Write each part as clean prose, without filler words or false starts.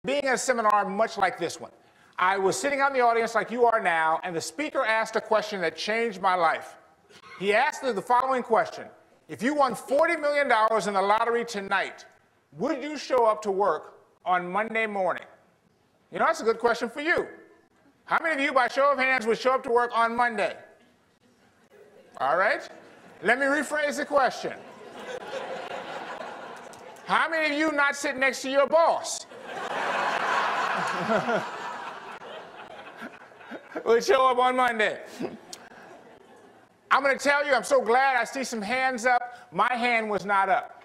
Being at a seminar much like this one, I was sitting out in the audience like you are now, and the speaker asked a question that changed my life. He asked the following question: if you won $40 million in the lottery tonight, would you show up to work on Monday morning? You know, that's a good question for you. How many of you, by show of hands, would show up to work on Monday? All right. Let me rephrase the question. How many of you not sitting next to your boss would show up on Monday? I'm going to tell you, I'm so glad I see some hands up. My hand was not up.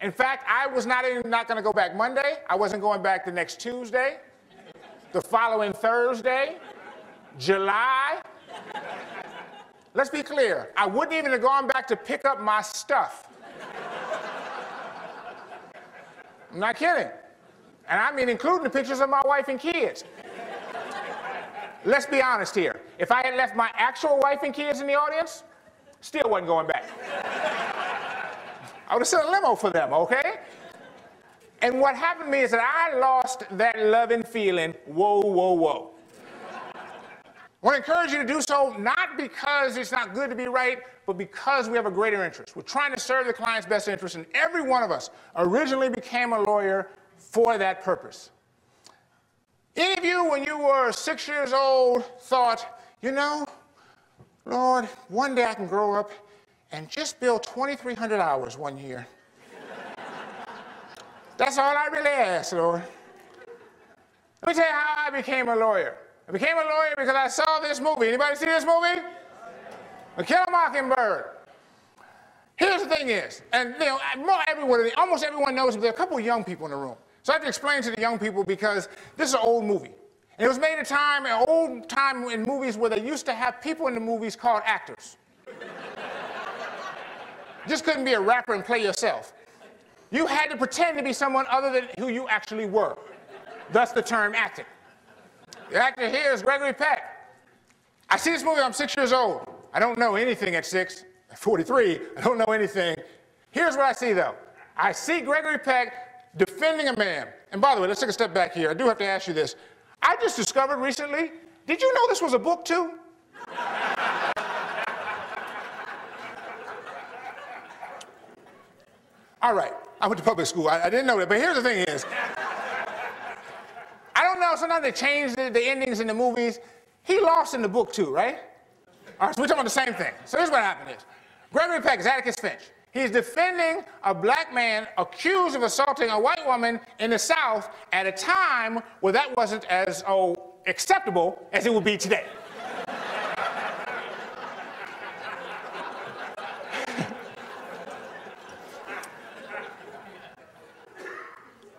In fact, I was not going to go back Monday. I wasn't going back the next Tuesday, the following Thursday, July. Let's be clear. I wouldn't even have gone back to pick up my stuff. I'm not kidding. And I mean including the pictures of my wife and kids. Let's be honest here. If I had left my actual wife and kids in the audience, still wasn't going back. I would have sent a limo for them, okay? And what happened to me is that I lost that loving feeling, whoa, whoa, whoa. I want to encourage you to do so, not because it's not good to be right, but because we have a greater interest. We're trying to serve the client's best interest, and every one of us originally became a lawyer for that purpose. Any of you, when you were 6 years old, thought, you know, Lord, one day I can grow up and just bill 2,300 hours one year. That's all I really asked, Lord. Let me tell you how I became a lawyer. I became a lawyer because I saw this movie. Anybody see this movie? To Kill a Mockingbird. Here's the thing is, and you know, almost everyone knows, but there are a couple of young people in the room. So I have to explain to the young people because this is an old movie. And it was made an old time in movies where they used to have people in the movies called actors. Just couldn't be a rapper and play yourself. You had to pretend to be someone other than who you actually were. Thus the term acting. The actor here is Gregory Peck. I see this movie, I'm 6 years old. I don't know anything at 6. At 43, I don't know anything. Here's what I see, though. I see Gregory Peck defending a man. And by the way, let's take a step back here. I do have to ask you this. I just discovered recently, did you know this was a book, too? All right, I went to public school. I didn't know that, but here's the thing is, I don't know, sometimes they change the endings in the movies. He lost in the book too, right? All right, so we're talking about the same thing. So here's what happened is, Gregory Peck is Atticus Finch. He's defending a black man accused of assaulting a white woman in the South at a time where that wasn't as acceptable as it would be today.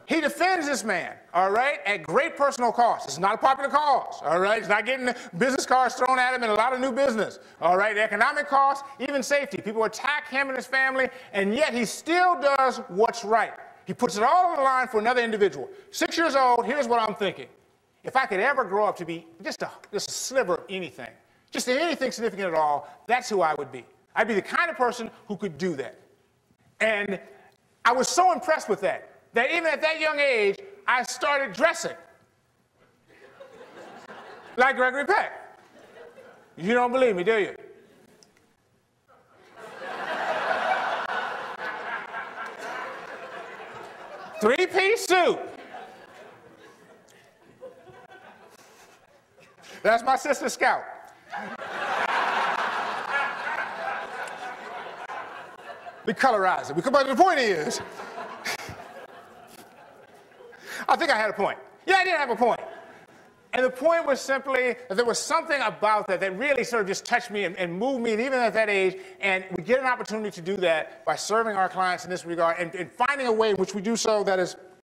He defends this man, all right, at great personal cost. It's not a popular cause, all right? He's not getting business cards thrown at him and a lot of new business, all right? Economic cost, even safety. People attack him and his family, and yet he still does what's right. He puts it all on the line for another individual. 6 years old, here's what I'm thinking. If I could ever grow up to be just a sliver of anything, just anything significant at all, that's who I would be. I'd be the kind of person who could do that. And I was so impressed with that even at that young age, I started dressing like Gregory Peck. You don't believe me, do you? Three-piece suit. That's my sister Scout. We colorize it. But the point is, I think I had a point. Yeah, I did have a point. And the point was simply that there was something about that that really sort of just touched me and moved me, and even at that age, and we get an opportunity to do that by serving our clients in this regard and finding a way in which we do so that is